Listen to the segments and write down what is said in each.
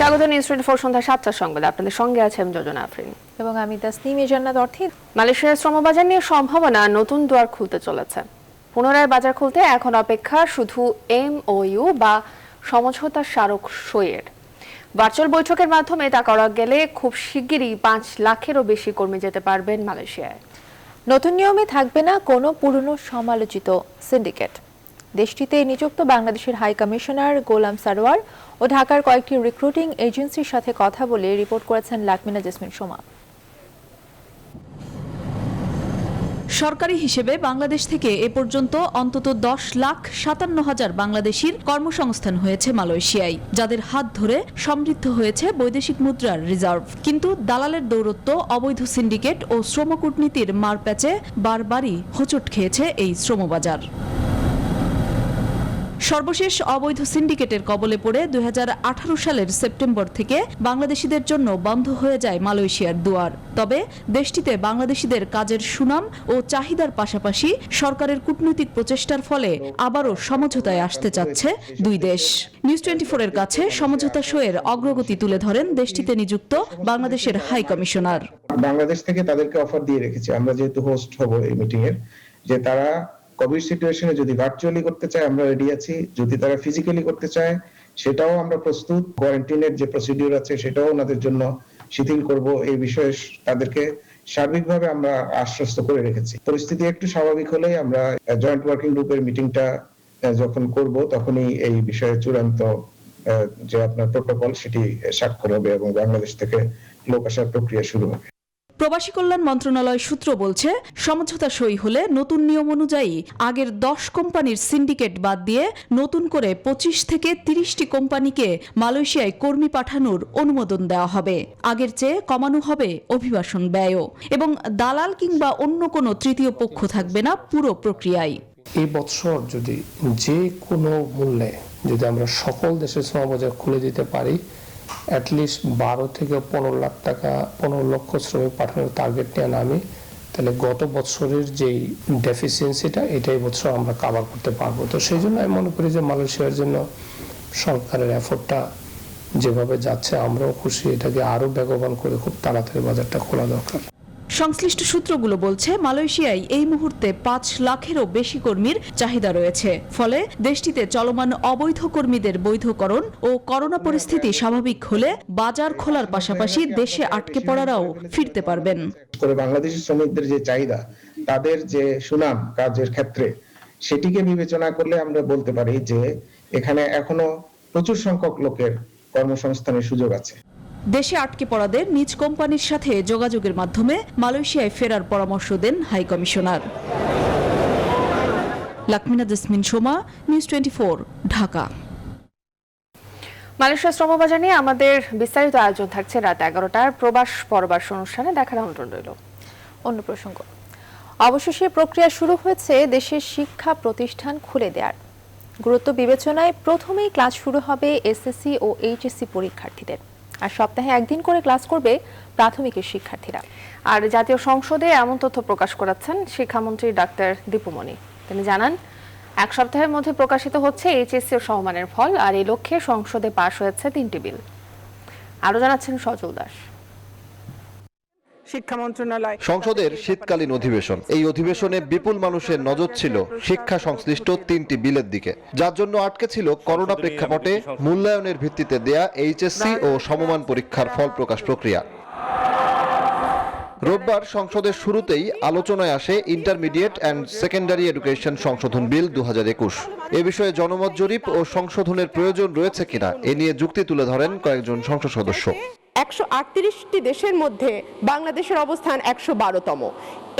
স্বাগত নিউজ 24 সন্ধ্যা 7টার সংবাদে আপনাদের সঙ্গে আছে আমি যোজনা আফরিন এবং আমি তাসনিম জান্নাত অর্থী। মালয়েশিয়ার শ্রমবাজার নিয়ে সম্ভাবনা নতুন দুয়ার খুলতে চলেছে। পুনরায় বাজার খুলতে এখন অপেক্ষা শুধু MOU বা সমঝোতা স্মারক সইয়ের। ভার্চুয়াল বৈঠকের মাধ্যমে তা করা গেলে খুব শিগগিরই 5 লাখেরও বেশি কর্মী যেতে পারবেন মালয়েশিয়ায়। নতুন নিয়মে থাকবে না কোনো পুরনো সমালোচিত সিন্ডিকেট। দেশটিতে নিযুক্ত বাংলাদেশের হাই কমিশনার গোলাম সারোয়ার ও ঢাকার কয়েকটি রিক্রুটিং এজেন্সির সাথে কথা বলে রিপোর্ট করেছেন লাকমিনা জেসমিন সোমা। সরকারি হিসেবে বাংলাদেশ থেকে এ পর্যন্ত অন্তত 10,57,000 বাংলাদেশির কর্মসংস্থান হয়েছে মালয়েশিয়ায়, যাদের হাত ধরে সমৃদ্ধ হয়েছে বৈদেশিক মুদ্রার রিজার্ভ। কিন্তু দালালের দৌরত্ব, অবৈধ সিন্ডিকেট ও শ্রম কূটনীতির মারপ্যাচে বারবারই হোঁচট খেয়েছে এই শ্রমবাজার। সর্বশেষ অবৈধ সিন্ডিকেটের কবলে পড়ে 2018 সালের সেপ্টেম্বর থেকে বাংলাদেশিদের জন্য বন্ধ হয়ে যায় মালয়েশিয়ার দুয়ার। তবে দেশটিতে বাংলাদেশিদের কাজের সুনাম ও চাহিদার পাশাপাশি সরকারের কূটনৈতিক প্রচেষ্টার ফলে আবারও সমঝোতায় আসতে চাচ্ছে দুই দেশ। নিউজ 24 এর কাছে সমঝোতা সইয়ের অগ্রগতি তুলে ধরেন দেশটিতে নিযুক্ত বাংলাদেশের হাই কমিশনার। বাংলাদেশ থেকে তাদেরকে অফার দিয়ে রেখেছি, আমরা যেহেতু হোস্ট হব এই মিটিং এর, যে তারা কোভিড সিচুয়েশনে যদি ভার্চুয়ালি করতে চায় আমরা রেডি আছি, যদি তারা ফিজিক্যালি করতে চায় সেটাও আমরা প্রস্তুত। কোয়ারেন্টাইনের যে প্রসিডিউর আছে সেটাও ওনাদের জন্য শিথিল করব। এই বিষয়ে তাদেরকে সার্বিকভাবে আমরা আশ্বস্ত করে রেখেছি। পরিস্থিতি একটু স্বাভাবিক হলেই আমরা জয়েন্ট ওয়ার্কিং গ্রুপের মিটিংটা যখন করব তখনই এই বিষয়ে চূড়ান্ত যে আপনার প্রোটোকল সেটি স্বাক্ষর হবে এবং বাংলাদেশ থেকে লোক আসার প্রক্রিয়া শুরু হবে। প্রবাসী কল্যাণ মন্ত্রণালয় সূত্র বলছে, সমঝোতা সই হলে নতুন নিয়ম অনুযায়ী আগের 10 কোম্পানির সিন্ডিকেট বাদ দিয়ে নতুন করে 25 থেকে 30টি কোম্পানিকে মালয়েশিয়ায় কর্মী পাঠানোর অনুমোদন দেওয়া হবে। আগের চেয়ে কমানো হবে অভিবাসন ব্যয়ও এবং দালাল কিংবা অন্য কোনো তৃতীয় পক্ষ থাকবে না পুরো প্রক্রিয়ায়। এই বছর যদি যে কোনো মূল্যে যদি আমরা সকল দেশের শ্রমবাজার খুলে দিতে পারি, অ্যাটলিস্ট 12 থেকে 15 লাখ টাকা 15 লক্ষ শ্রমিক পাঠানোর টার্গেট নিয়ে নামি, তাহলে গত বছরের যেই ডেফিসিয়েন্সিটা এটাই বছর আমরা কাভার করতে পারবো। তো সেই জন্য আমি মনে করি যে মালয়েশিয়ার জন্য সরকারের এফোর্টটা যেভাবে যাচ্ছে আমরাও খুশি। এটাকে আরো বেগবান করে খুব তাড়াতাড়ি বাজারটা খোলা দরকার। সংশ্লিষ্ট সূত্রগুলো বলছে, মালয়েশিয়ায় এই মুহূর্তে 5 লাখেরও বেশি কর্মীর চাহিদা রয়েছে। ফলে দেশটিতে চলমান অবৈধ কর্মীদের বৈধকরণ ও করোনা পরিস্থিতি স্বাভাবিক হলে বাজার খোলার পাশাপাশি দেশে আটকে পড়ারাও ফিরতে পারবেন। বাংলাদেশি শ্রমিকদের যে চাহিদা, তাদের যে সুনাম কাজের ক্ষেত্রে, সেটিকে বিবেচনা করলে আমরা বলতে পারি যে এখানে এখনো প্রচুর সংখ্যক লোকের কর্মসংস্থানের সুযোগ আছে। দেশে আটকে পড়াদের নিজ কোম্পানির সাথে যোগাযোগের মাধ্যমে মালয়েশিয়ায় ফেরার পরামর্শ দেন high commissioner. লাকমিনা jasmine Soma, news 24, Dhaka. মালয়েশিয়ার শ্রমবাজার নিয়ে আমাদের বিস্তারিত আয়োজন থাকছে রাত 11টার প্রবাস পরবাস অনুষ্ঠানে। দেখার আমন্ত্রণ রইল। অন্য প্রসঙ্গ, অবশেষে প্রক্রিয়া শুরু হয়েছে দেশের শিক্ষা প্রতিষ্ঠান খুলে দেওয়ার। গুরুত্ব বিবেচনায় প্রথমেই ক্লাস শুরু হবে SSC ও HSC পরীক্ষার্থীদের, আর সপ্তাহে একদিন করে ক্লাস করবে প্রাথমিকের শিক্ষার্থীরা। আর জাতীয় সংসদে এমন তথ্য প্রকাশ করেছেন শিক্ষামন্ত্রী ডাক্তার দীপুমণি। তিনি জানান, এক সপ্তাহের মধ্যে প্রকাশিত হচ্ছে HSC ও সমমানের ফল, আর এই লক্ষ্যে সংসদে পাশ হয়েছে 3টি বিল। আরো জানাচ্ছেন সজল দাস। সংসদের শীতকালীন অধিবেশন, এই অধিবেশনে বিপুল মানুষের নজর ছিল শিক্ষা সংশ্লিষ্ট 3টি বিলের দিকে, যার জন্য আটকে ছিল করোনা প্রেক্ষাপটে মূল্যায়নের ভিত্তিতে দেয়া HSC ও সমমান পরীক্ষার ফল প্রকাশ প্রক্রিয়া। রোববার সংসদের শুরুতেই আলোচনায় আসে ইন্টারমিডিয়েট অ্যান্ড সেকেন্ডারি এডুকেশন সংশোধন বিল 2021। এ বিষয়ে জনমত জরিপ ও সংশোধনের প্রয়োজন রয়েছে কিনা এ নিয়ে যুক্তি তুলে ধরেন কয়েকজন সংসদ সদস্য। 138টি দেশের মধ্যে বাংলাদেশের অবস্থান 112তম।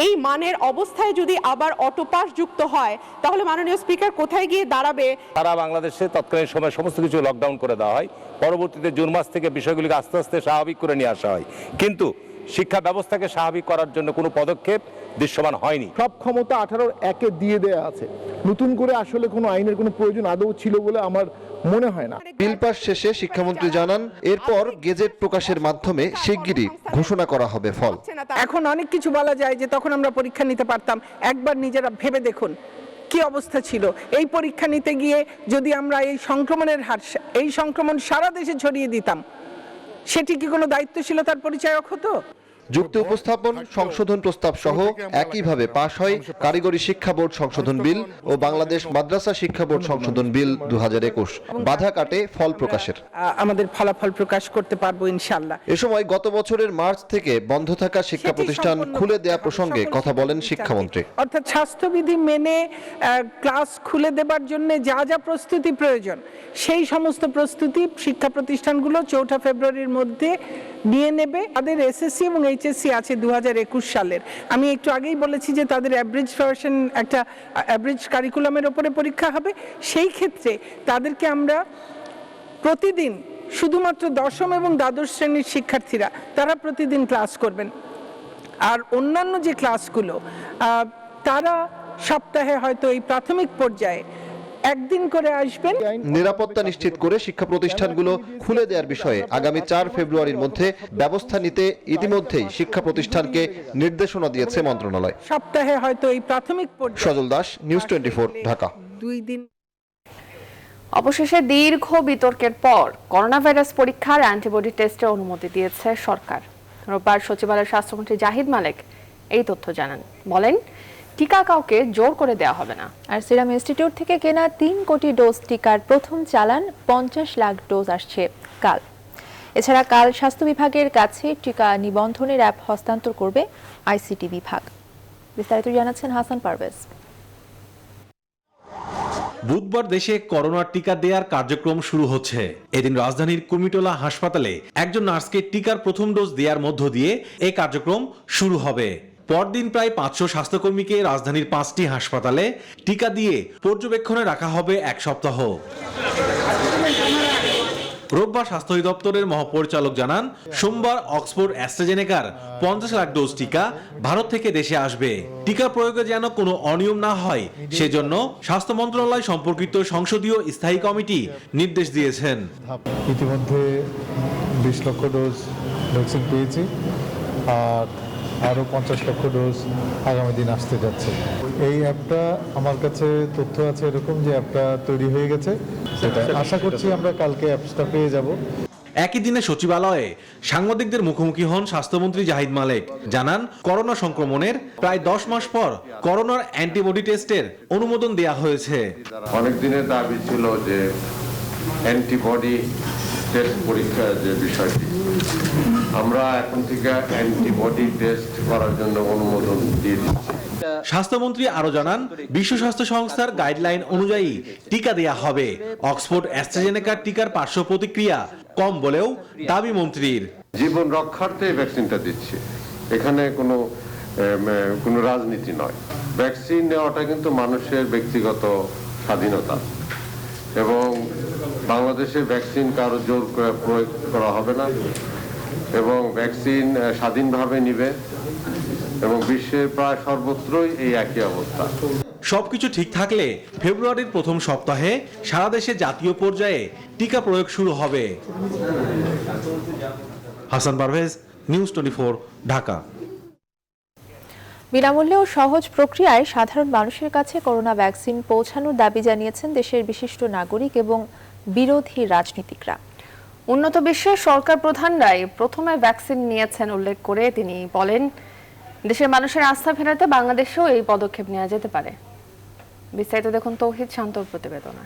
এই মানের অবস্থায় যদি আবার অটোপাস যুক্ত হয় তাহলে মাননীয় স্পিকার কোথায় গিয়ে দাঁড়াবে? সারা বাংলাদেশে তৎকালীন সময় সমস্ত কিছু লকডাউন করে দেওয়া হয়, পরবর্তীতে জুন মাস থেকে বিষয়গুলিকে আস্তে আস্তে স্বাভাবিক করে নিয়ে আসা হয়, কিন্তু শিক্ষা ব্যবস্থাকে স্বাভাবিক করার জন্য কোনো পদক্ষেপ দৃশ্যমান হয়নি। সব ক্ষমতা 18(1)-এ দিয়ে দেয়া আছে। নতুন করে আসলে কোনো আইনের কোনো প্রয়োজন আদৌ ছিল বলে আমার মনে হয় না। বিল পাস শেষে শিক্ষামন্ত্রী জানান, এরপর গেজেট প্রকাশের মাধ্যমে শিগগিরই ঘোষণা করা হবে ফল। এখন অনেক কিছু বলা যায় যে তখন আমরা পরীক্ষা নিতে পারতাম। একবার নিজেরা ভেবে দেখুন কি অবস্থা ছিল। এই পরীক্ষা নিতে গিয়ে যদি আমরা এই সংক্রমণের হার, এই সংক্রমণ সারা দেশে ছড়িয়ে দিতাম সেটি কি কোনো দায়িত্বশীলতার পরিচায়ক হতো? যুক্তি উপস্থাপন, সংশোধন প্রস্তাব সহ একইভাবে পাশ হয় কারিগরি শিক্ষা বোর্ড সংশোধন বিল ও বাংলাদেশ মাদ্রাসা শিক্ষা বোর্ড সংশোধন বিল 2021। বাধা কাটে ফল প্রকাশের। আমাদের ফলাফল প্রকাশ করতে পারবো ইনশাআল্লাহ। এ সময় গত বছরের মার্চ থেকে বন্ধ থাকা শিক্ষা প্রতিষ্ঠান খুলে দেয়া প্রসঙ্গে কথা বলেন শিক্ষামন্ত্রী। অর্থাৎ স্বাস্থ্যবিধি মেনে ক্লাস খুলে দেবার জন্য যা যা প্রস্তুতি প্রয়োজন, সেই সমস্ত প্রস্তুতি শিক্ষা প্রতিষ্ঠানগুলো 4 ফেব্রুয়ারির মধ্যে নিয়ে নেবে। তাদের এসএসসি এবং এইচএসসি আছে 2021 সালের। আমি একটু আগেই বলেছি যে তাদের অ্যাভারেজ ভার্সন, একটা অ্যাভারেজ কারিকুলামের ওপরে পরীক্ষা হবে। সেই ক্ষেত্রে তাদেরকে আমরা প্রতিদিন, শুধুমাত্র দশম এবং দ্বাদশ শ্রেণীর শিক্ষার্থীরা তারা প্রতিদিন ক্লাস করবেন, আর অন্যান্য যে ক্লাসগুলো তারা সপ্তাহে হয়তো এই প্রাথমিক পর্যায়ে একদিন করে আসবেন। নিরাপত্তা নিশ্চিত করে শিক্ষা প্রতিষ্ঠানগুলো খুলে দেওয়ার বিষয়ে আগামী 4 ফেব্রুয়ারির মধ্যে ব্যবস্থা নিতে ইতিমধ্যেই শিক্ষা প্রতিষ্ঠানকে নির্দেশনা দিয়েছে মন্ত্রণালয়। সপ্তাহে হয়তো এই প্রাথমিক পর্যায়ে। সজল দাস, নিউজ 24, ঢাকা। 2 দিন। অবশেষে দীর্ঘ বিতর্কের পর করোনা ভাইরাস পরীক্ষার অ্যান্টিবডি টেস্টের অনুমতি দিয়েছে সরকার। রোববার সচিবালয়ের স্বাস্থ্যমন্ত্রী জাহিদ মালেক এই তথ্য জানান। বলেন, টিকা কাউকে জোর করে দেওয়া হবে না। আর সিরাম ইনস্টিটিউট থেকে কেনা 3 কোটি ডোজ টিকার প্রথম চালান 50 লাখ ডোজ আসছে কাল। এছাড়া কাল স্বাস্থ্য বিভাগের কাছে টিকা নিবন্ধনের অ্যাপ হস্তান্তর করবে আইসিটি বিভাগ। বিস্তারিত জানাচ্ছেন হাসান পারভেজ। বুধবার দেশে করোনার টিকা দেওয়ার কার্যক্রম শুরু হচ্ছে। এদিন রাজধানীর কুর্মিটোলা হাসপাতালে একজন নার্সকে টিকার প্রথম ডোজ দেওয়ার মধ্য দিয়ে এই কার্যক্রম শুরু হবে। পরদিন প্রায় 500 স্বাস্থ্যকর্মীকে রাজধানীর 5টি হাসপাতালে টিকা দিয়ে পর্যবেক্ষণে রাখা হবে 1 সপ্তাহ। রোববার স্বাস্থ্য অধিদপ্তরের মহাপরিচালক জানান, সোমবার অক্সফোর্ড অ্যাস্ট্রাজেনেকার 50 লাখ ডোজ টিকা ভারত থেকে দেশে আসবে। টিকা প্রয়োগে যেন কোনো অনিয়ম না হয় সেজন্য স্বাস্থ্য মন্ত্রণালয় সম্পর্কিত সংসদীয় স্থায়ী কমিটি নির্দেশ দিয়েছেন। ইতিমধ্যে 20 লক্ষ ডোজ ভ্যাকসিন পেয়েছি, আর আরও 50 লক্ষ ডোজ আগামী দিন আসতে যাচ্ছে। এই অ্যাপটা আমার কাছে তথ্য আছে এরকম যে অ্যাপটা তৈরি হয়ে গেছে, সেটা আশা করছি আমরা কালকে অ্যাপসটা পেয়ে যাব। একই দিনে সচিবালয়ে সাংবাদিকদের মুখোমুখি হন স্বাস্থ্যমন্ত্রী জাহিদ মালেক। জানান, করোনা সংক্রমণের প্রায় 10 মাস পর করোনার অ্যান্টিবডি টেস্টের অনুমোদন দেওয়া হয়েছে। অনেক দিনের দাবি ছিল যে অ্যান্টিবডি টেস্ট পরীক্ষার যে বিষয়টি, আমরা এখন থেকে অ্যান্টিবডি টেস্ট করার জন্য অনুমোদন দিয়ে দিচ্ছি। স্বাস্থ্যমন্ত্রী আরো জানান, বিশ্ব স্বাস্থ্য সংস্থার গাইডলাইন অনুযায়ী টিকা দেয়া হবে। অক্সফোর্ড অ্যাস্ট্রাজেনেকার টিকার পার্শ্ব প্রতিক্রিয়া কম বলেও দাবি মন্ত্রীর। জীবন রক্ষার্থে ভ্যাকসিনটা দিচ্ছি, এখানে কোনো রাজনীতি নয়। ভ্যাকসিন নেওয়াটা কিন্তু মানুষের ব্যক্তিগত স্বাধীনতা, এবং বাংলাদেশে ভ্যাকসিন কারো জোর করে প্রয়োগ করা হবে না, এবং ভ্যাকসিন স্বাধীনভাবে নিবে, এবং বিশ্বের প্রায় সর্বত্রই এই একই অবস্থা। সবকিছু ঠিক থাকলে ফেব্রুয়ারির প্রথম সপ্তাহে সারা দেশে জাতীয় পর্যায়ে টিকা প্রয়োগ শুরু হবে। হাসান পারভেজ, নিউজ 24, ঢাকা। বিনামূল্যে ও সহজ প্রক্রিয়ায় সাধারণ মানুষের কাছে করোনা ভ্যাকসিন পৌঁছানোর দাবি জানিয়েছেন দেশের বিশিষ্ট নাগরিক এবং বিরোধী রাজনীতিকরা। উন্নত বিশ্বের সরকার প্রধানরাই প্রথমে ভ্যাকসিন নিয়েছেন উল্লেখ করে তিনি বলেন, দেশের মানুষের আস্থা ফেরাতে বাংলাদেশেও এই পদক্ষেপ নেওয়া যেতে পারে। বিস্তারিত দেখুন তৌহিদ শান্তর প্রতিবেদনে।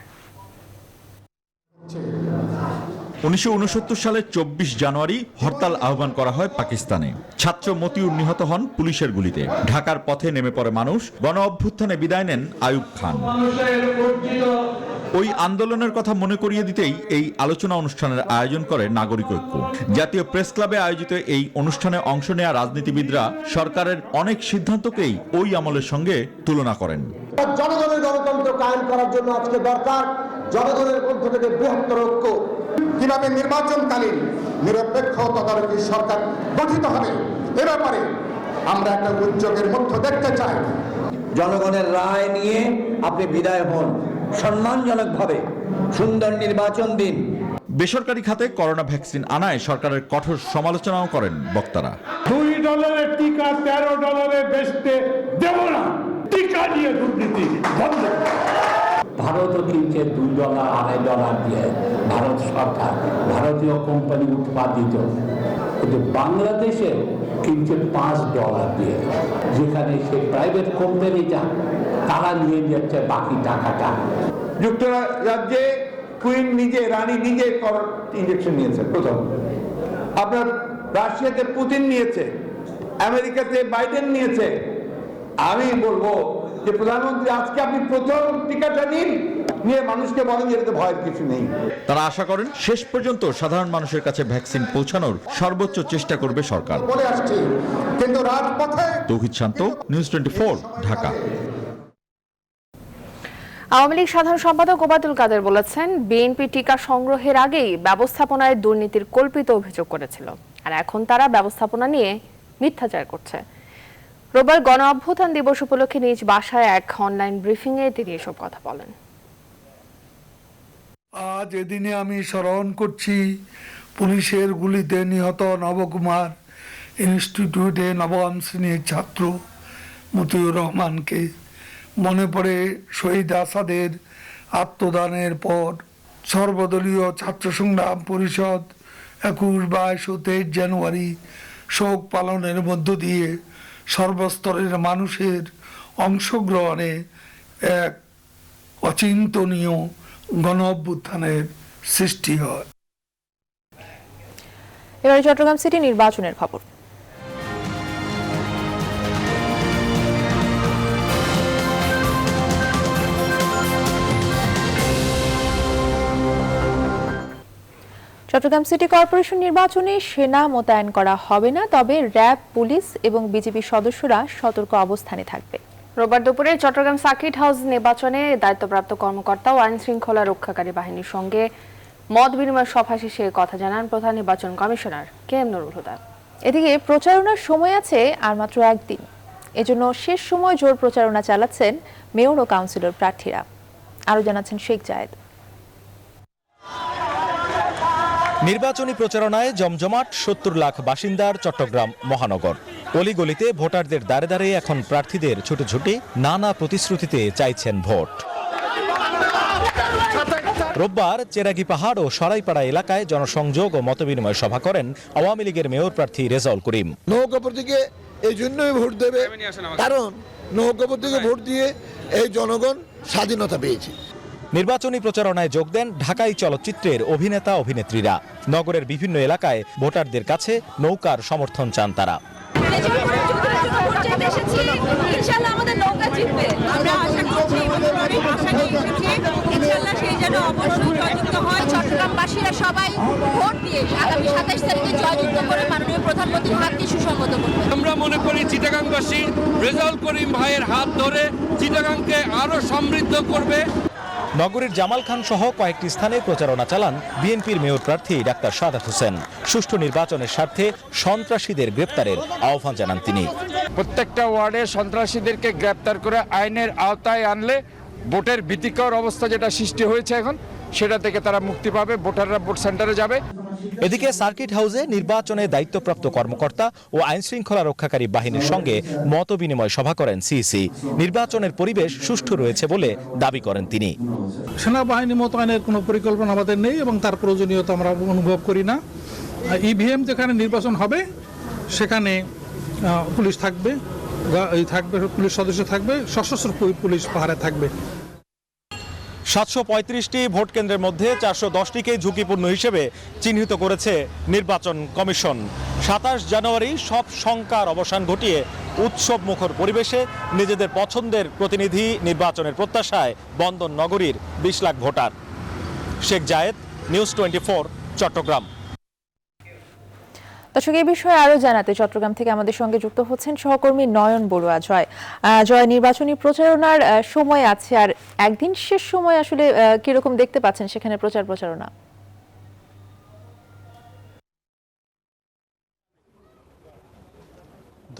1969 সালের 24 জানুয়ারি হরতাল আহ্বান করা হয় পাকিস্তানে। ছাত্র মতিউর নিহত হন পুলিশের গুলিতে। ঢাকার পথে নেমে পড়ে মানুষ। গণ অভ্যুত্থানে বিদায় নেন আইয়ুব খান। ওই আন্দোলনের কথা মনে করিয়ে দিতেই এই আলোচনা অনুষ্ঠানের আয়োজন করে নাগরিক ঐক্য। জাতীয় প্রেস ক্লাবে আয়োজিত এই অনুষ্ঠানে অংশ নেওয়া রাজনীতিবিদরা সরকারের অনেক সিদ্ধান্তকেই ওই আমলের সঙ্গে তুলনা করেন। জনগণের গণতন্ত্র কায়েম করার জন্য আজকে দরকার জনগণের মধ্য থেকে বৃহত্তর ঐক্য। কিভাবে নির্বাচনকালীন নিরপেক্ষ তদারকি সরকার গঠিত হবে এ ব্যাপারে আমরা একটা উদ্যোগের মধ্যে দেখতে চাই। জনগণের রায় নিয়ে আপনি বিদায় হন, সম্মানজনকভাবে সুন্দর নির্বাচন দিন। বেসরকারি খাতে করোনা ভ্যাকসিন আনায় সরকারের কঠোর সমালোচনাও করেন বক্তারা। $2 টিকা $13 বেচতে দেব না, টিকা নিয়ে দুর্নীতি বন্ধ। ভারতও কিনছে $2 $2.5 দিয়ে, ভারত সরকার, ভারতীয় কোম্পানি উৎপাদিত। কিন্তু বাংলাদেশে কিনছে $5 দিয়ে, যেখানে সেই প্রাইভেট কোম্পানিটা তারা নিয়ে যাচ্ছে বাকি টাকাটা। যুক্তরাজ্যে কুইন নিজে, রানী নিজে ইঞ্জেকশন নিয়েছে প্রথম, আপনার রাশিয়াতে পুতিন নিয়েছে, আমেরিকাতে বাইডেন নিয়েছে। আমি বলবো যে প্রধানমন্ত্রী আজকে আপনি প্রথম টিকাটা নিন, নিয়ে মানুষকে বলেন যে এটাতে ভয়ের কিছু নেই। তারা আশা করেন শেষ পর্যন্ত সাধারণ মানুষের কাছে ভ্যাকসিন পৌঁছানোর সর্বোচ্চ চেষ্টা করবে সরকার। বলে আসছি, কিন্তু রাজপথে। তৌহিদ শান্ত, নিউজ 24, ঢাকা। আওয়ামী লীগ সাধারণ সম্পাদক ওবায়দুল কাদের বলেছেন, বিএনপি টিকা সংগ্রহের আগেই ব্যবস্থাপনায় দুর্নীতির কল্পিত অভিযোগ করেছিল, আর এখন তারা ব্যবস্থাপনা নিয়ে মিথ্যাচার করছে। রোববার গণ অভ্যুত্থান দিবস উপলক্ষে নিজ বাসায় এক অনলাইন ব্রিফিংয়ে তিনি এসব কথা বলেন। আজ এদিনে আমি স্মরণ করছি পুলিশের গুলিতে নিহত নবকুমার ইনস্টিটিউটে নবম শ্রেণীর ছাত্র মতিউর রহমানকে। মনে পড়ে শহীদ আসাদের আত্মদানের পর সর্বদলীয় ছাত্র সংগ্রাম পরিষদ 21, 22 ও 23 জানুয়ারি শোক পালনের মধ্য দিয়ে সর্বস্তরের মানুষের অংশগ্রহণে এক অচিন্তনীয় গণ অভ্যুত্থানের সৃষ্টি হয়। এবারে চট্টগ্রাম সিটি নির্বাচনের খবর। চট্টগ্রাম সিটি কর্পোরেশন নির্বাচনে সেনা মোতায়েন করা হবে না, তবে র্যাব, পুলিশ এবং বিজিবি সদস্যরা সতর্ক অবস্থানে থাকবে। রোববার দুপুরে চট্টগ্রাম সার্কিট হাউস নির্বাচনে দায়িত্বপ্রাপ্ত কর্মকর্তা ও আইন শৃঙ্খলা রক্ষাকারী বাহিনীর সঙ্গে মত বিনিময় সভা শেষে কথা জানান প্রধান নির্বাচন কমিশনার KM নুরুল হুদা। এদিকে প্রচারণার সময় আছে আর মাত্র একদিন, এজন্য শেষ সময় জোর প্রচারণা চালাচ্ছেন মেয়র ও কাউন্সিলর প্রার্থীরা। আরো জানাচ্ছেন শেখ জায়েদ। নির্বাচনী প্রচারণায় জমজমাট 70 লাখ বাসিন্দার চট্টগ্রাম মহানগর। অলিগলিতে ভোটারদের দাঁড়ে দাঁড়ে এখন প্রার্থীদের ছুটোছুটি, নানা প্রতিশ্রুতিতে চাইছেন ভোট। রোববার চেরাগি পাহাড় ও সরাইপাড়া এলাকায় জনসংযোগ ও মতবিনিময় সভা করেন আওয়ামী লীগের মেয়র প্রার্থী রেজাউল করিম। নৌকা প্রতীকে এই জন্যই ভোট দেবে, কারণ নৌকা প্রতীকে ভোট দিয়ে এই জনগণ স্বাধীনতা পেয়েছে। নির্বাচনী প্রচারণায় যোগ দেন ঢাকাই চলচ্চিত্রের অভিনেতা অভিনেত্রীরা। নগরের বিভিন্ন এলাকায় ভোটারদের কাছে নৌকার সমর্থন চান তারা। চট্টগ্রামবাসীরা সবাই ভোট দিয়ে আগামী 27 তারিখে জয়যুক্ত করে মাননীয় প্রধানমন্ত্রীর হাতকে সুসংগত করবে। আমরা মনে করি চিটাগাংবাসী রেজাউল করিম ভাইয়ের হাত ধরে চিটাগাংকে আরো সমৃদ্ধ করবে। নগরীর জামাল খান সহ কয়েকটি স্থানে প্রচারণা চালান বিএনপির মেয়র প্রার্থী ডাক্তার সাদাত হোসেন। সুষ্ঠু নির্বাচনের স্বার্থে সন্ত্রাসীদের গ্রেপ্তারের আহ্বান জানান তিনি। প্রত্যেকটা ওয়ার্ডে সন্ত্রাসীদেরকে গ্রেপ্তার করে আইনের আওতায় আনলে ভোটের ভীতিকর অবস্থা যেটা সৃষ্টি হয়েছে এখন, সেটা থেকে তারা মুক্তি পাবে, ভোটাররা ভোট সেন্টারে যাবে। এদিকে সার্কিট হাউসে নির্বাচনে দায়িত্বপ্রাপ্ত কর্মকর্তা ও আইন শৃঙ্খলা রক্ষাকারী বাহিনীর সঙ্গে মত বিনিময় সভা করেন সিইসি। নির্বাচনের পরিবেশ সুষ্ঠু রয়েছে বলে দাবি করেন তিনি। সেনাবাহিনী মোতায়েনের কোনো পরিকল্পনা আমাদের নেই এবং তার প্রয়োজনীয়তা আমরা অনুভব করি না। ইভিএম যেখানে নির্বাচন হবে সেখানে পুলিশ থাকবে, পুলিশ সদস্য থাকবে, সশস্ত্র পুলিশ পাহারা থাকবে। 735টি ভোট কেন্দ্রের মধ্যে 410টিকে ঝুঁকিপূর্ণ হিসেবে চিহ্নিত করেছে নির্বাচন কমিশন। 27 জানুয়ারি সব শঙ্কার অবসান ঘটিয়ে উৎসব মুখর পরিবেশে নিজেদের পছন্দের প্রতিনিধি নির্বাচনের প্রত্যাশায় বন্দর নগরীর 20 লাখ ভোটার। শেখ জায়েদ, নিউজ 24, চট্টগ্রাম। দর্শক, এই বিষয়ে আরো জানাতে চট্টগ্রাম থেকে আমাদের সঙ্গে যুক্ত হচ্ছেন সহকর্মী নয়ন বড়ুয়া। জয়, নির্বাচনী প্রচারণার সময় আছে আর একদিন, শেষ সময় আসলে কিরকম দেখতে পাচ্ছেন সেখানে প্রচারণা?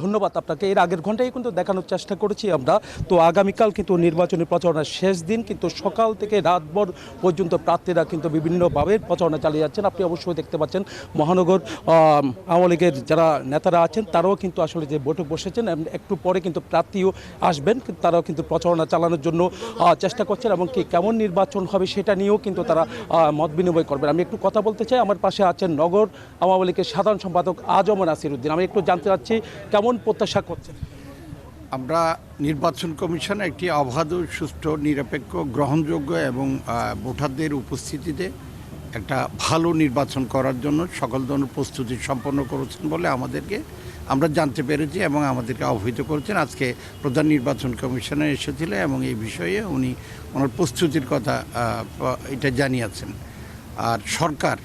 ধন্যবাদ আপনাকে। এর আগের ঘন্টায় কিন্তু দেখানোর চেষ্টা করেছি আমরা। তো আগামীকাল কিন্তু নির্বাচনী প্রচারণার শেষ দিন, কিন্তু সকাল থেকে রাতভর পর্যন্ত প্রার্থীরা কিন্তু বিভিন্নভাবে প্রচারণা চালিয়ে যাচ্ছেন। আপনি অবশ্যই দেখতে পাচ্ছেন মহানগর আওয়ামী লীগের যারা নেতারা আছেন তারাও কিন্তু আসলে যে বৈঠক বসেছেন, একটু পরে কিন্তু প্রার্থীও আসবেন, কিন্তু তারাও কিন্তু প্রচারণা চালানোর জন্য চেষ্টা করছেন এবং কি কেমন নির্বাচন হবে সেটা নিয়েও কিন্তু তারা মত বিনিময় করবেন। আমি একটু কথা বলতে চাই, আমার পাশে আছেন নগর আওয়ামী লীগের সাধারণ সম্পাদক আজম নাসির উদ্দিন। আমি একটু জানতে চাচ্ছি কেমন প্রত্যাশা করছেন? আমরা নির্বাচন কমিশনে একটি অবাধ, সুষ্ঠু, নিরপেক্ষ, গ্রহণযোগ্য এবং ভোটারদের উপস্থিতিতে একটা ভালো নির্বাচন করার জন্য সকল ধরনের প্রস্তুতি সম্পন্ন করেছেন বলে আমরা জানতে পেরেছি এবং আমাদেরকে অবহিত করেছেন। আজকে প্রধান নির্বাচন কমিশনার এসেছিলেন এবং এই বিষয়ে উনি ওনার প্রস্তুতির কথা এটা জানিয়েছেন। আর সরকার,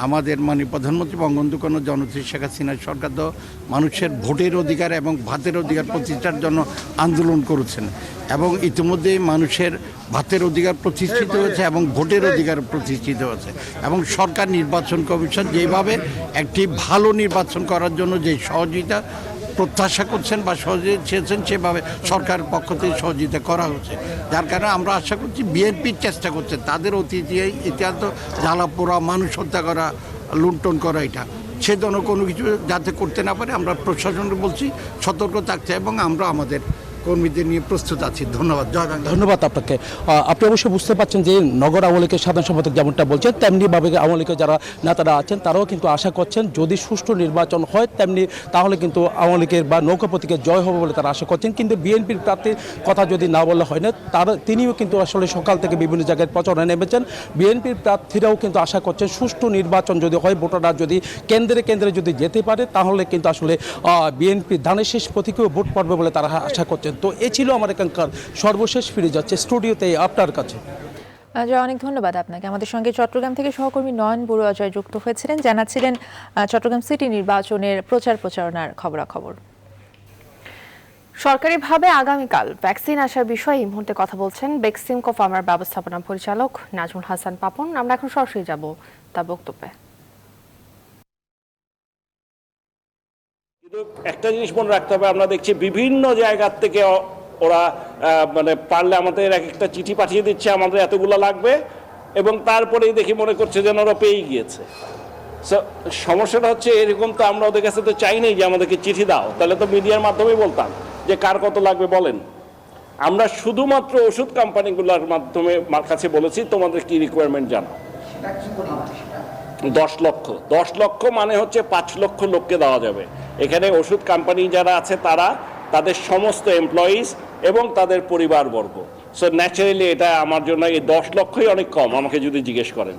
আমাদের মাননীয় প্রধানমন্ত্রী বঙ্গবন্ধু জননেত্রী শেখ হাসিনার সরকার তো মানুষের ভোটের অধিকার এবং ভাতের অধিকার প্রতিষ্ঠার জন্য আন্দোলন করেছেন এবং ইতিমধ্যে মানুষের ভাতের অধিকার প্রতিষ্ঠিত হয়েছে এবং ভোটের অধিকার প্রতিষ্ঠিত হয়েছে এবং সরকার নির্বাচন কমিশন যেভাবে একটি ভালো নির্বাচন করার জন্য যে সহযোগিতা প্রত্যাশা করছেন বা সহযোগিতা চেয়েছেন সেভাবে সরকারের পক্ষ থেকে সহযোগিতা করা হচ্ছে। যার কারণে আমরা আশা করছি বিএনপির চেষ্টা করছে তাদের ইতিহাস তো জ্বালাপোড়া, মানুষ হত্যা করা, লুণ্ঠন করা, এটা সে ধরনের কোনো কিছু যাতে করতে না পারে আমরা প্রশাসনকে বলছি সতর্ক থাকতে এবং আমরা আমাদের কর্মীদের নিয়ে প্রস্তুত আছি। ধন্যবাদ। ধন্যবাদ আপনাকে। আপনি অবশ্যই বুঝতে পারছেন যে নগর আওয়ামী লীগের সাধারণ সম্পাদক যেমনটা বলছেন, তেমনিভাবে আওয়ামী লীগের যারা নেতারা আছেন তারাও কিন্তু আশা করছেন যদি সুষ্ঠু নির্বাচন হয় তেমনি তাহলে কিন্তু আওয়ামী লীগের বা নৌকা প্রতীকের জয় হবে বলে তারা আশা করছেন। কিন্তু বিএনপির প্রার্থীর কথা যদি না বলা হয় না, তিনিও কিন্তু আসলে সকাল থেকে বিভিন্ন জায়গায় প্রচারণায় নেমেছেন। বিএনপির প্রার্থীরাও কিন্তু আশা করছেন সুষ্ঠু নির্বাচন যদি হয়, ভোটাররা যদি কেন্দ্রে কেন্দ্রে যদি যেতে পারে তাহলে কিন্তু আসলে বিএনপি ধানের শেষ প্রতীকেও ভোট পড়বে বলে তারা আশা করছেন। তো এ ছিল আমার এখানকার সর্বশেষ। ফিরে যাচ্ছে স্টুডিওতে আপনার কাছে। অনেক ধন্যবাদ আপনাকে। আমাদের সঙ্গে চট্টগ্রাম থেকে সহকর্মী নয়ন বড়ুয়া জয় যুক্ত হয়েছিলেন, জানাচ্ছিলেন চট্টগ্রাম সিটি নির্বাচনের প্রচারণার খবরাখবর। সরকারিভাবে আগামীকাল ভ্যাকসিন আসার বিষয়ে এই মুহূর্তে কথা বলছেন বেক্সিমকো ফার্মার ব্যবস্থাপনা পরিচালক নাজমুল হাসান পাপন। আমরা এখন সরাসরি যাব তার বক্তব্যে। একটা জিনিস মনে রাখতে হবে, আমরা দেখছি বিভিন্ন জায়গার থেকে ওরা মানে পারলে আমাদের এক একটা চিঠি পাঠিয়ে দিচ্ছে আমাদের এতগুলো লাগবে এবং তারপরেই দেখি মনে করছে যেন ওরা পেয়ে গিয়েছে। সমস্যাটা হচ্ছে এরকম তো আমরা ওদের কাছে তো চাই নাই যে আমাদেরকে চিঠি দাও, তাহলে তো মিডিয়ার মাধ্যমেই বলতাম যে কার কত লাগবে বলেন। আমরা শুধুমাত্র ওষুধ কোম্পানিগুলোর মাধ্যমে কাছে বলেছি তোমাদের কি রিকোয়ারমেন্ট জানাও। 10 লক্ষ মানে হচ্ছে 5 লক্ষ লোককে দেওয়া যাবে। এখানে ওষুধ কোম্পানি যারা আছে তারা, তাদের সমস্ত এমপ্লয়িজ এবং তাদের পরিবারবর্গ। সো ন্যাচারালি এটা আমার জন্য এই 10 লক্ষই অনেক কম আমাকে যদি জিজ্ঞেস করেন।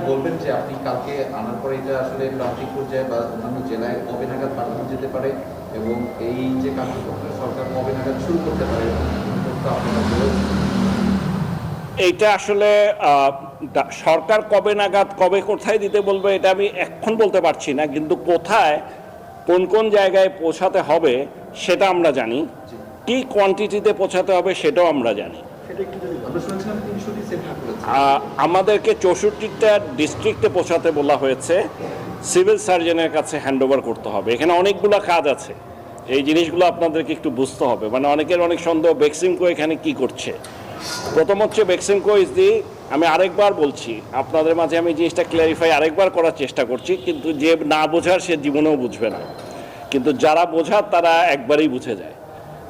বলবেন যে আপনি কালকে আনার পরে এটা আসলে প্রান্তিক পর্যায়ে বা অন্যান্য জেলায় কবে নাগাদ পাঠানো যেতে পারে এবং এই যে কার্যক্রম সরকার কবে নাগাদ শুরু করতে পারে এইটা আসলে সরকার কবে নাগাদ কবে কোথায় দিতে বলবে এটা আমি এখন বলতে পারছি না, কিন্তু কোথায় কোন কোন জায়গায় পৌঁছাতে হবে সেটা আমরা জানি, কি কোয়ান্টিটিতে পৌঁছাতে হবে সেটাও আমরা জানি। আমাদেরকে 64টা ডিস্ট্রিক্টে পৌঁছাতে বলা হয়েছে, সিভিল সার্জনের কাছে হ্যান্ডওভার করতে হবে। এখানে অনেকগুলো কাজ আছে, এই জিনিসগুলো আপনাদেরকে একটু বুঝতে হবে। মানে অনেকের অনেক সন্দেহ বেক্সিমকো এখানে কি করছে। প্রথম হচ্ছে বেক্সিমকো ইজ দি, আমি আরেকবার বলছি আপনাদের মাঝে, আমি জিনিসটা ক্ল্যারিফাই আরেকবার করার চেষ্টা করছি, কিন্তু যে না বোঝার সে জীবনেও বুঝবে না, কিন্তু যারা বোঝার তারা একবারেই বুঝে যায়।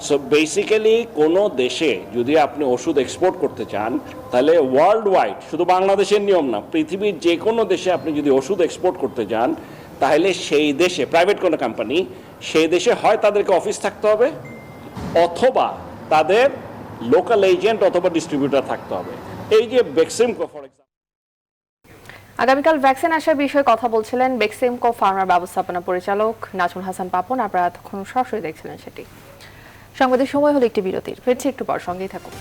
সো বেসিক্যালি কোনো দেশে যদি আপনি ওষুধ এক্সপোর্ট করতে চান তাহলে ওয়ার্ল্ড ওয়াইড, শুধু বাংলাদেশের নিয়ম না, পৃথিবীর যে কোনো দেশে আপনি যদি ওষুধ এক্সপোর্ট করতে চান তাহলে সেই দেশে প্রাইভেট কোনো কোম্পানি, সেই দেশে হয় তাদেরকে অফিস থাকতে হবে অথবা তাদের লোকাল এজেন্ট অথবা ডিস্ট্রিবিউটর থাকতে হবে। এই যে বেক্সিমকো ফর এক্সাম্পল, আগামীকাল ভ্যাকসিন আসার বিষয়ে কথা বলছিলেন বেক্সিমকো ফার্মার ব্যবস্থাপনা পরিচালক নাজমুল হাসান পাপন। আপনারা এতক্ষণ সরাসরি দেখছিলেন সেটি। সংবাদের সময় হলো একটি বিরতির, ফিরছি একটু পর, সঙ্গেই থাকুন।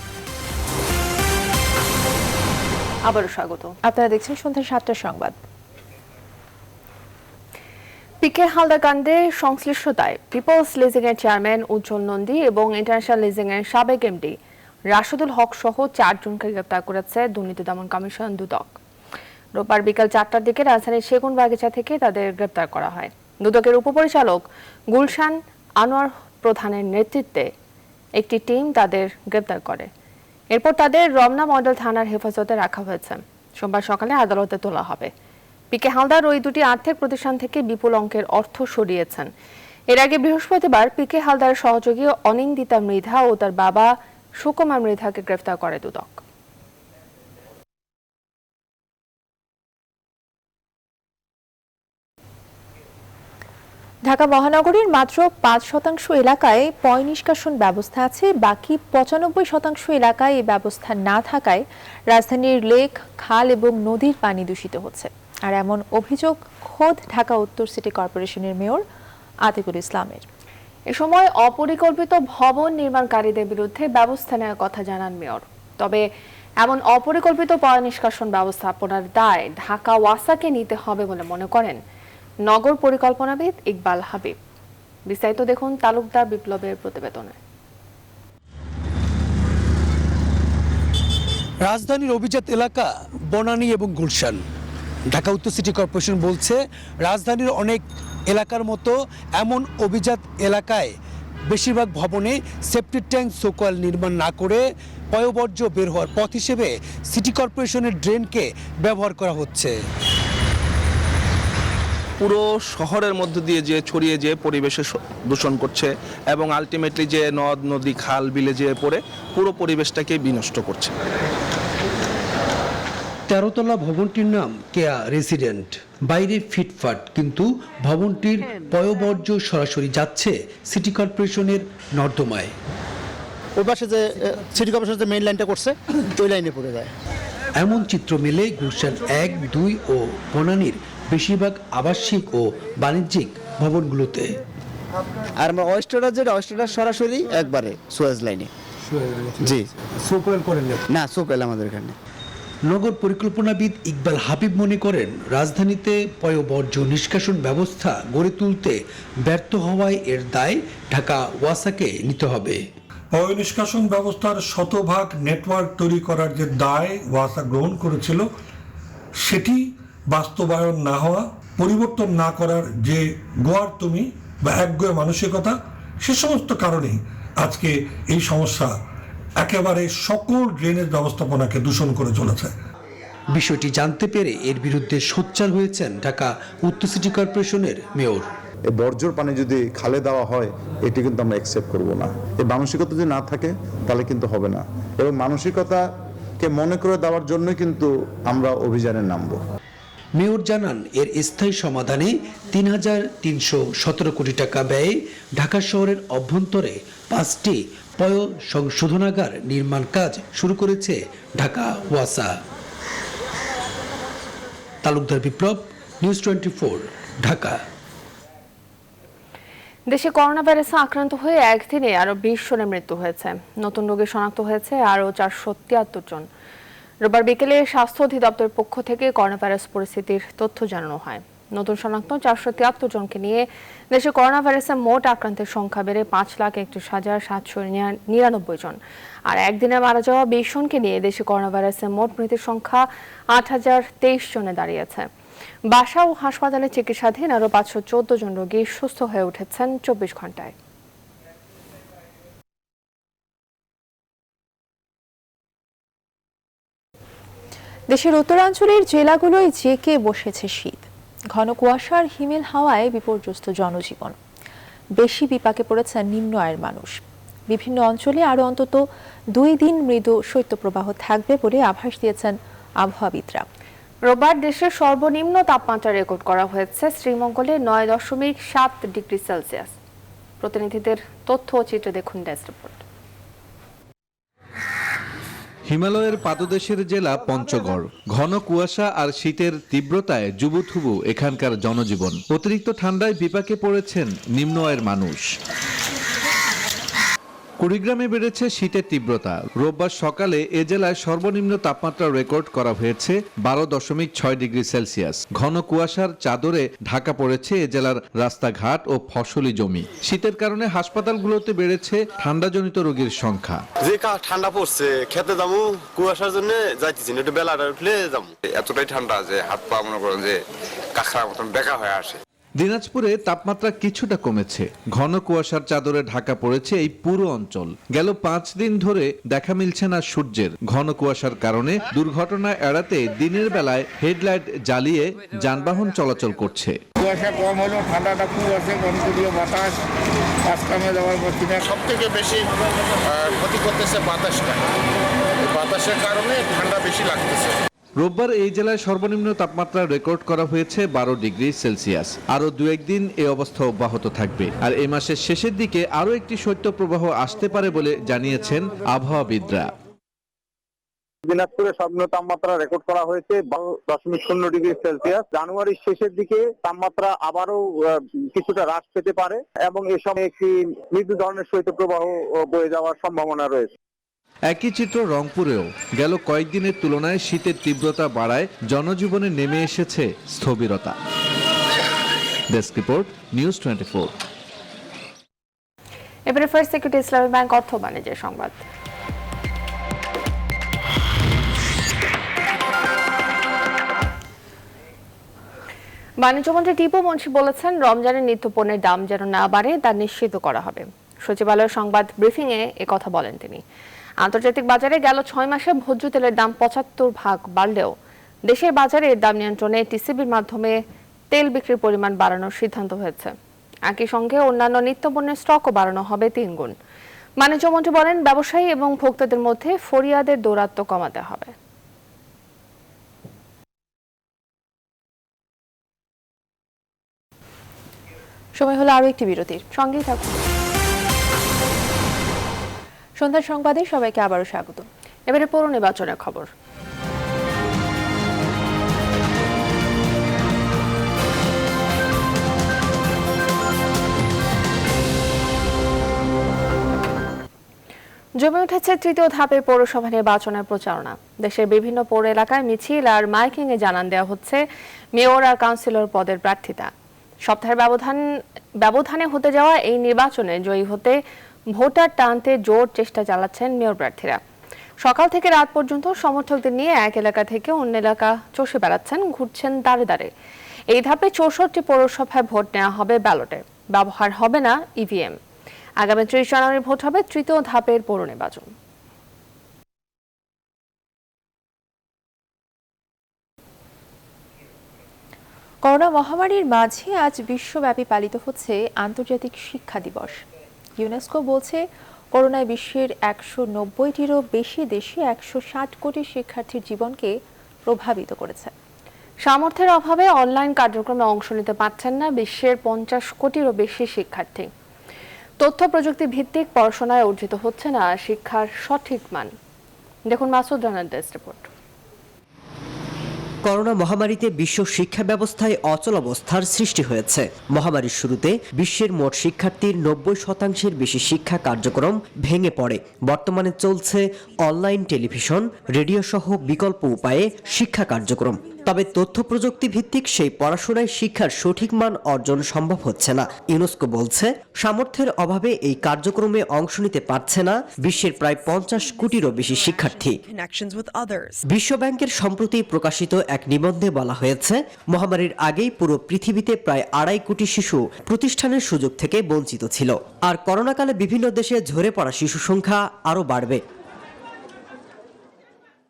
আবারও স্বাগত। আপনারা দেখছেন সন্ধ্যা 7টার সংবাদ। পিকে হালদার কাণ্ডে সংশ্লিষ্টতায় পিপলস লিজিং এর চেয়ারম্যান উজ্জ্বল নন্দী এবং ইন্টারন্যাশনাল লিজিং এর সাবেক এমডি রাশেদুল হক সহ 4 জনকে গ্রেপ্তার করেছে দুর্নীতি দমন কমিশন দুদক। রোববার বিকাল 4টার দিকে রাজধানীর সেগুনবাগিচা থেকে তাদের গ্রেপ্তার করা হয়। দুদকের উপপরিচালক গুলশান আনোয়ার প্রধানের নেতৃত্বে একটি টিম তাদের গ্রেপ্তার করে। এরপর তাদের রমনা মডেল থানার হেফাজতে রাখা হয়েছে। সোমবার সকালে আদালতে তোলা হবে। পিকে হালদার ওই দুটি আর্থিক প্রতিষ্ঠান থেকে বিপুল অঙ্কের অর্থ সরিয়েছেন। এর আগে বৃহস্পতিবার পিকে হালদারের সহযোগী অনিন্দিতা মৃধা ও তার বাবা সুকুমার মৃধাকে গ্রেফতার করে দুদক। ঢাকা মহানগরীর মাত্র ৫% এলাকায় পয় নিষ্কাশন ব্যবস্থা আছে, বাকি ৯৫% এলাকায় এই ব্যবস্থা না থাকায় রাজধানীর লেক, খাল এবং নদীর পানি দূষিত হচ্ছে। আর এমন অভিযোগ খোদ ঢাকা উত্তর সিটি কর্পোরেশনের মেয়র আতিকুল ইসলামের। এ সময় অপরিকল্পিত ভবন নির্মাণকারীদের বিরুদ্ধে ব্যবস্থা নেওয়ার কথা জানান মেয়র। তবে এমন অপরিকল্পিত পয় নিষ্কাশন ব্যবস্থাপনার দায় ঢাকা ওয়াসাকে নিতে হবে বলে মনে করেন নগর পরিকল্পনাবিদ ইকবাল হাবিব। বিস্তারিত দেখুন তালুকদার বিপ্লবের প্রতিবেদনে। রাজধানীর অভিজাত এলাকা বনানী এবং গুলশান। ঢাকা উত্তর সিটি কর্পোরেশন বলছে রাজধানীর অনেক এলাকার মতো এমন অভিজাত এলাকায় বেশিরভাগ ভবনে সেপ্টিক ট্যাঙ্ক সোকোয়াল নির্মাণ না করে পয়ঃবর্জ্য বের হওয়ার পথ হিসেবে সিটি কর্পোরেশনের ড্রেনকে ব্যবহার করা হচ্ছে। পুরো শহরের মধ্য দিয়ে যে ছড়িয়ে যে পরিবেশে দূষণ করছে এবং আলটিমেটলি যে নদ নদী খাল বিলে যেয়ে পড়ে পুরো পরিবেশটাকে বিনষ্ট করছে। ১৩ তলা ভবনটির নাম কেয়া রেসিডেন্ট। বাইরে ফিটফাট, কিন্তু ভবনটির পয়ঃবর্জ্য সরাসরি যাচ্ছে সিটি কর্পোরেশনের নর্দমায়। ওই পাশে যে সিটি কর্পোরেশন যে মেইন লাইনটা করছে ওই লাইনে পড়ে যায়। এমন চিত্র মেলে গুলশান ১, ২ ও বনানীর বেশিরভাগ আবাসিক ও বাণিজ্যিক ভবনগুলোতে। আর আমরা ওয়েস্টারটা সরাসরি একবারে সুয়েজ লাইনে। জি, সোকোয়েল করেন না, সোকোয়েল আমাদের এখানে। নগর পরিকল্পনাবিদ ইকবাল হাবিব মনে করেন রাজধানীতে পয়ঃবর্জ্য নিষ্কাশন ব্যবস্থা গড়ে তুলতে ব্যর্থ হওয়ায় এর দায় ঢাকা ওয়াসাকে নিতে হবে। পয় নিষ্কাশন ব্যবস্থার শতভাগ নেটওয়ার্ক তৈরি করার যে দায় ওয়াসা গ্রহণ করেছিল, সেটি বাস্তবায়ন না হওয়া, পরিবর্তন না করার যে গোয়ার্তুমি বা একগুঁয়ে মানসিকতা, সে সমস্ত কারণেই আজকে এই সমস্যা একেবারে সকল ড্রেনেজ ব্যবস্থাপনাকে দূষণ করে চলেছে। বিষয়টি জানতে পেরে এর বিরুদ্ধে সোচ্চার হয়েছেন ঢাকা উত্তর সিটি কর্পোরেশনের মেয়র। এই বর্জ্য পানি যদি খালে দেওয়া হয়, এটি কিন্তু আমরা অ্যাকসেপ্ট করব না। এই মানসিকতা যদি না থাকে তাহলে কিন্তু হবে না, এবং মানসিকতাকে মনে করে দেওয়ার জন্য কিন্তু আমরা অভিযানে নামব। মেয়র জানান এর স্থায়ী সমাধানে ৩,৩১৭ কোটি টাকা ব্যয়ে ঢাকা শহরের অভ্যন্তরে ৫টি পয় সংশোধনাগার নির্মাণ কাজ শুরু করেছে ঢাকা ওয়াসা। তালুকদার বিপ্লব, নিউজ 24, ঢাকা। দেশে করোনা ভাইরাসে আক্রান্ত হয়ে একদিনে আরো 20 জনের মৃত্যু হয়েছে। নতুন রোগী শনাক্ত হয়েছে আরো 473 জন। রোববার বিকেলে স্বাস্থ্য অধিদপ্তরের পক্ষ থেকে করোনা ভাইরাস পরিস্থিতির তথ্য জানানো হয়। নতুন শনাক্ত 473 জনকে নিয়ে দেশে করোনা ভাইরাসে মোট আক্রান্তের সংখ্যা বেড়ে 5,31,799 জন। আর একদিনে মারা যাওয়া 20 জনকে নিয়ে দেশে করোনা ভাইরাসে মোট মৃতের সংখ্যা 8,023 জনে দাঁড়িয়েছে। বাসা ও হাসপাতালে চিকিৎসাধীন আরো 514 জন রোগী সুস্থ হয়ে উঠেছেন 24 ঘন্টায়। দেশের উত্তরাঞ্চলের জেলাগুলোয় জেঁকে বসেছে শীত। ঘন কুয়াশার হিমেল হাওয়ায় বিপর্যস্ত জনজীবন। বেশি বিপাকে পড়েছেন নিম্ন আয়ের মানুষ। বিভিন্ন অঞ্চলে আরো অন্তত 2 দিন মৃদু শৈত্যপ্রবাহ থাকবে বলে আভাস দিয়েছেন আবহাওয়াবিদরা। রোববার দেশের সর্বনিম্ন তাপমাত্রা রেকর্ড করা হয়েছে শ্রীমঙ্গলে 9.7 ডিগ্রি সেলসিয়াস। প্রতিনিধিদের তথ্য ও চিত্র দেখুন ডেস্ক রিপোর্ট। হিমালয়ের পাদদেশের জেলা পঞ্চগড়। ঘন কুয়াশা আর শীতের তীব্রতায় জুবুথুবু এখানকার জনজীবন। অতিরিক্ত ঠান্ডায় বিপাকে পড়েছেন নিম্ন আয়ের মানুষ। কুড়িগ্রামে বেড়েছে শীতের তীব্রতা। রোববার সকালে এ জেলায় সর্বনিম্ন তাপমাত্রা রেকর্ড করা হয়েছে 12.6 ডিগ্রি সেলসিয়াস। ঘন কুয়াশার চাদরে ঢাকা পড়েছে এ জেলার রাস্তাঘাট ও ফসলি জমি। শীতের কারণে হাসপাতালগুলোতে বেড়েছে ঠান্ডাজনিত রোগীর সংখ্যা। যে ঠান্ডা পড়ছে, খেতে যাবো, কুয়াশার জন্য যাইতেছি না, একটু বেলাটা উঠলে যাবো। এতটাই ঠান্ডা যে হাত পা মনে করেন যে কাঁকড়ার মতন বেকা হয়ে আসে। দিনাজপুরে তাপমাত্রা কিছুটা কমেছে, ঘন কুয়াশার চাদরে ঢাকা পড়েছে এই পুরো অঞ্চল। গেল 5 দিন ধরে দেখা মিলছে না সূর্যের। ঘন কুয়াশার কারণে দুর্ঘটনা এড়াতে দিনের বেলায় হেডলাইট জ্বালিয়ে যানবাহন চলাচল করছে। কুয়াশা কম হলো, ঠান্ডাটা খুব আছে, কনকরিয় বাতাস, কাজকামে যাওয়ার পর সব থেকে বেশি ক্ষতি করতেছে বাতাসটা। বাতাসের কারণে ঠান্ডা বেশি লাগতেছে। রোববার এই জেলায় সর্বনিম্ন তাপমাত্রা রেকর্ড করা হয়েছে 12 ডিগ্রি সেলসিয়াস। আরো 2-1 দিন এই অবস্থা অব্যাহত থাকবে। আর এই মাসের শেষের দিকে আরো একটি শৈত্যপ্রবাহ আসতে পারে বলে জানিয়েছেন আবহাওয়াবিদরা। দিনাজপুরে সর্বনিম্ন তাপমাত্রা রেকর্ড করা হয়েছে 12.0 ডিগ্রি সেলসিয়াস। জানুয়ারির শেষের দিকে তাপমাত্রা আবারও কিছুটা হ্রাস পেতে পারে এবং এ সময় একটি মৃদু ধরনের শৈত্যপ্রবাহ বয়ে যাওয়ার সম্ভাবনা রয়েছে। একই চিত্র রংপুরেও। গেল কয়েকদিনের তুলনায় শীতের তীব্রতা বাড়ায় জনজীবনে নেমে এসেছে স্থবিরতা। Desk report, news 24। এবারে ফার্স্ট সিকিউরিটি ইসলামী ব্যাংক অর্থ বাণিজ্যের সংবাদ। বাণিজ্যমন্ত্রী টিপু মুন্সি বলেছেন, রমজানের নিত্যপণ্যের দাম যেন না বাড়ে তা নিশ্চিত করা হবে। সচিবালয়ের সংবাদ ব্রিফিংয়ে একথা বলেন তিনি। আন্তর্জাতিক বাজারে গেল 6 মাসে ভোজ্য তেলের দাম 75% বাড়লেও দেশের বাজারে এর দাম নিয়ন্ত্রণে টিসিবির মাধ্যমে তেল বিক্রির পরিমাণ বাড়ানোর সিদ্ধান্ত হয়েছে। একই সঙ্গে অন্যান্য নিত্যপণ্যের স্টকও বাড়ানো হবে 3 গুণ। বাণিজ্যমন্ত্রী বলেন, ব্যবসায়ী এবং ভোক্তাদের মধ্যে ফরিয়াদের দৌরাত্ম্য কমাতে হবে। সময় হলো আরো একটি বিরতির, সঙ্গেই থাকুন। সন্ধ্যার সংবাদে সবাইকে আবারও স্বাগত। এবারে পৌর নির্বাচনের খবর। জমে উঠেছে তৃতীয় ধাপের পৌরসভা নির্বাচনের প্রচারণা। দেশের বিভিন্ন পৌর এলাকায় মিছিল আর মাইকিং এ জানান দেওয়া হচ্ছে মেয়র আর কাউন্সিলর পদের প্রার্থীতা। সপ্তাহের ব্যবধানে হতে যাওয়া এই নির্বাচনে জয়ী হতে ভোটার টানতে জোর চেষ্টা চালাচ্ছেন মেয়র প্রার্থীরা। সকাল থেকে রাত পর্যন্ত সমর্থকদের নিয়ে এক এলাকা থেকে অন্য এলাকা চষে বেড়াচ্ছেন, ঘুরছেন দাঁড়ে দাঁড়ে। এই ধাপে 64 পৌরসভায় ভোট নেওয়া হবে ব্যালটে, ব্যবহার হবে না ইভিএম। আগামী 30 জানুয়ারি ভোট হবে তৃতীয় ধাপের পৌর নির্বাচন। করোনা মহামারীর মাঝে আজ বিশ্বব্যাপী পালিত হচ্ছে আন্তর্জাতিক শিক্ষা দিবস। ইউনেস্কো বলছে, করোনায় বিশ্বের 190টিরও বেশি দেশে 160 কোটি শিক্ষার্থীর জীবনকে প্রভাবিত করেছে। সামর্থ্যের অভাবে অনলাইন কার্যক্রমে অংশ নিতে পারছেন না বিশ্বের 50 কোটিরও বেশি শিক্ষার্থী। তথ্য প্রযুক্তি ভিত্তিক পড়াশোনায় অর্জিত হচ্ছে না শিক্ষার সঠিক মান। দেখুন মাসুদ রানার ডেস্ক রিপোর্ট। করোনা মহামারীতে বিশ্ব শিক্ষা ব্যবস্থায় অচলাবস্থার সৃষ্টি হয়েছে। মহামারীর শুরুতে বিশ্বের মোট শিক্ষার্থীর 90% বেশি শিক্ষা কার্যক্রম ভেঙে পড়ে। বর্তমানে চলছে অনলাইন, টেলিভিশন, রেডিও সহ বিকল্প উপায়ে শিক্ষা কার্যক্রম। তবে তথ্য প্রযুক্তি ভিত্তিক সেই পড়াশোনায় শিক্ষার সঠিক মান অর্জন সম্ভব হচ্ছে না। ইউনেস্কো বলছে, সামর্থ্যের অভাবে এই কার্যক্রমে অংশ নিতে পারছে না বিশ্বের প্রায় 50 কোটিরও বেশি শিক্ষার্থী। বিশ্বব্যাংকের সম্প্রতি প্রকাশিত এক নিবন্ধে বলা হয়েছে, মহামারীর আগেই পুরো পৃথিবীতে প্রায় 2.5 কোটি শিশু প্রতিষ্ঠানের সুযোগ থেকে বঞ্চিত ছিল। আর করোনাকালে বিভিন্ন দেশে ঝরে পড়া শিশু সংখ্যা আরও বাড়বে।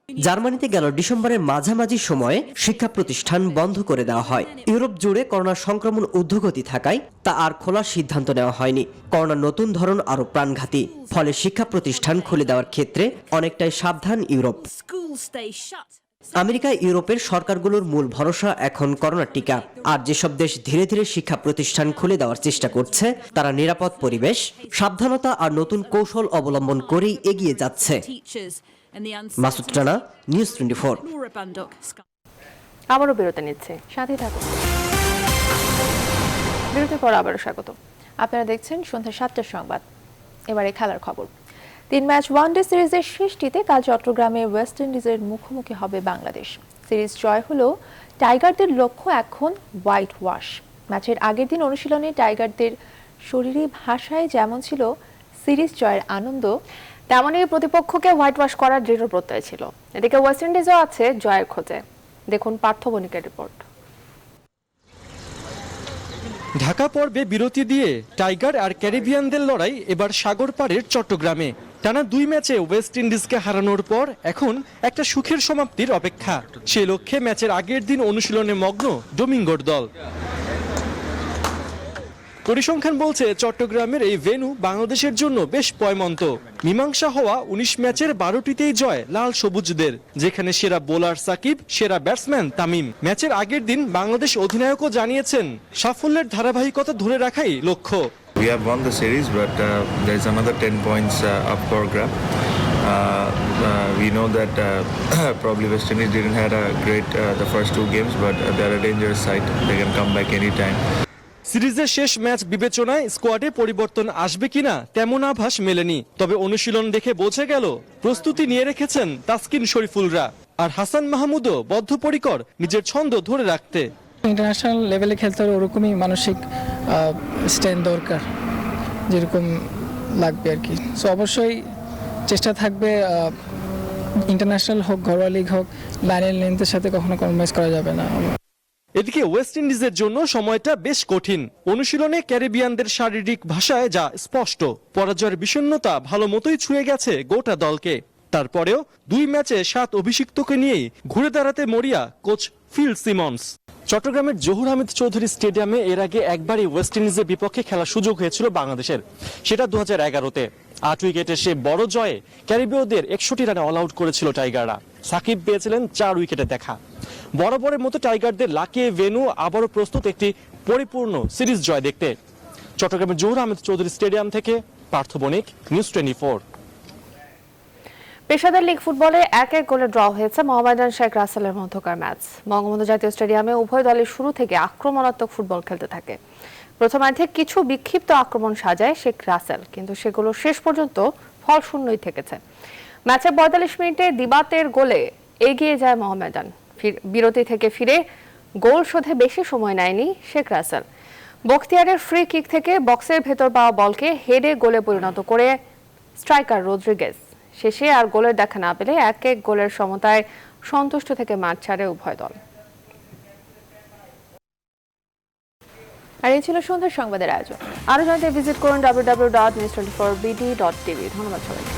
জার্মানিতে গেল ডিসেম্বরের মাঝামাঝি সময়ে শিক্ষা প্রতিষ্ঠান বন্ধ করে দেওয়া হয়। ইউরোপ জুড়ে করোনা সংক্রমণ ঊর্ধ্বগতি থাকায় তা আর খোলার সিদ্ধান্ত নেওয়া হয়নি। করোনার নতুন ধরন আরো প্রাণঘাতী, ফলে শিক্ষা প্রতিষ্ঠান খুলে দেওয়ার ক্ষেত্রে অনেকটাই সাবধান ইউরোপ। আমেরিকা, ইউরোপের সরকারগুলোর মূল ভরসা এখন করোনার টিকা। আর যেসব দেশ ধীরে ধীরে শিক্ষা প্রতিষ্ঠান খুলে দেওয়ার চেষ্টা করছে, তারা নিরাপদ পরিবেশ, সাবধানতা আর নতুন কৌশল অবলম্বন করেই এগিয়ে যাচ্ছে। মাসুদ রানা, নিউজ 24। আবারও বিরতি নিচ্ছে, সাথে থাকুন। বিরতির পর আবারও স্বাগত। আপনারা দেখছেন সন্ধ্যা 7টার সংবাদ। এবারে খেলার খবর। 3 ম্যাচ ওয়ানডে সিরিজের শেষটিতে কাল চট্টগ্রামে ওয়েস্ট ইন্ডিজের মুখোমুখি হবে বাংলাদেশ। সিরিজ জয় হলেও টাইগারদের লক্ষ্য এখন হোয়াইট ওয়াশ। ম্যাচের আগের দিন অনুশীলনে টাইগারদের শরীরী ভাষায় যেমন ছিল সিরিজ জয়ের আনন্দ, তেমনই প্রতিপক্ষকে হোয়াইট ওয়াশ করার দৃঢ় প্রত্যয় ছিল। এদিকে ওয়েস্ট ইন্ডিজও আছে জয়ের খোঁজে। দেখুন পার্থ বণিকের রিপোর্ট। ঢাকা পর্বে বিরতি দিয়ে টাইগার আর ক্যারিবিয়ানদের লড়াই এবার সাগর পাড়ের চট্টগ্রামে। টানা 2 ম্যাচে ওয়েস্ট ইন্ডিজকে হারানোর পর এখন একটা সুখের সমাপ্তির অপেক্ষা। সে লক্ষ্যে ম্যাচের আগের দিন অনুশীলনে মগ্ন ডোমিঙ্গোর দল। পরিসংখ্যান বলছে চট্টগ্রামের এই ভেন্যু বাংলাদেশের জন্য বেশ পয়মন্ত। মীমাংসা হওয়া 19 ম্যাচের 12টিতেই জয় লাল সবুজদের, যেখানে সেরা বোলার সাকিব, সেরা ব্যাটসম্যান তামিম। ম্যাচের আগের দিন বাংলাদেশ অধিনায়কও জানিয়েছেন সাফল্যের ধারাবাহিকতা ধরে রাখাই লক্ষ্য। We have won the series, but there is another 10 points up for grab. We know that probably West Indies didn't have a great the first 2 games, but they're a dangerous side. They can come back anytime. সিরিজের শেষ match বিবেচনায় স্কোয়াডে পরিবর্তন আসবে কিনা তেমন আভাস মেলেনি। তবে অনুশীলন দেখে বোঝা গেল প্রস্তুতি নিয়ে রেখেছেন তাসকিন শরীফুলরা, আর হাসান মাহমুদও বদ্ধপরিকর নিজের ছন্দ ধরে রাখতে। ইন্টারন্যাশনাল লেভেলে খেলতে হলে ওরকমই মানসিক স্ট্রেন্থ দরকার, যেরকম লাগবে আর কি। সো অবশ্যই চেষ্টা থাকবে ইন্টারন্যাশনাল হোক, ঘরোয়া লিগ হোক, লাইনের লেন্থের সাথে কখনো কম্প্রোমাইজ করা যাবে না। এদিকে ওয়েস্ট ইন্ডিজের জন্য সময়টা বেশ কঠিন। অনুশীলনে ক্যারিবিয়ানদের শারীরিক ভাষায় যা স্পষ্ট, পরাজয়ের বিষণ্ণতা ভালো মতোই ছুঁয়ে গেছে গোটা দলকে। তারপরেও 2 ম্যাচে 7 অভিষিক্তকে নিয়েই ঘুরে দাঁড়াতে মরিয়া কোচ ফিল সিমন্স। চট্টগ্রামের জহুর আহমেদ চৌধুরী স্টেডিয়ামে এর আগে একবারই ওয়েস্ট ইন্ডিজের বিপক্ষে খেলার সুযোগ হয়েছিল বাংলাদেশের, সেটা 2011-তে। 8 উইকেটে সে বড় জয়ে ক্যারিবীয়দের 61 রানে অল আউট করেছিল টাইগাররা। সাকিব পেয়েছিলেন 4 উইকেটে দেখা। বরাবরের মতো টাইগারদের লাকিয়ে ভেন্যু আবারও প্রস্তুত একটি পরিপূর্ণ সিরিজ জয় দেখতে। চট্টগ্রামের জহুর আহমেদ চৌধুরী স্টেডিয়াম থেকে পার্থ বণিক, নিউজ 24। পেশাদার লীগ ফুটবলে 1-1 গোলে ড্র হয়েছে মোহামেডান শেখ রাসেলের মধ্যকার ম্যাচ। বঙ্গবন্ধু জাতীয় স্টেডিয়ামে উভয় দলের শুরু থেকে আক্রমণাত্মক ফুটবল খেলতে থাকে। প্রথমার্ধে কিছু বিক্ষিপ্ত আক্রমণ সাজায় শেখ রাসেল, কিন্তু সেগুলো শেষ পর্যন্ত ফলশূন্যই থেকেছে। ম্যাচের 45 মিনিটে দিবাতের গোলে এগিয়ে যায় মোহামেডান। বিরতি থেকে ফিরে গোল শোধে বেশি সময় নেয়নি শেখ রাসেল। বখতিয়ারের ফ্রি কিক থেকে বক্সের ভেতর পাওয়া বলকে হেডে গোলে পরিণত করে স্ট্রাইকার রদ্রিগেজ। শেষে আর গোলের দেখা না পেলে 1-1 গোলের সমতায় সন্তুষ্ট থেকে মাঠ ছাড়ে উভয় দল। আর এই ছিল সন্ধ্যার সংবাদের আয়োজন। আরো জানতে ভিজিট করুন www.news24bd.tv। ধন্যবাদ সবাইকে।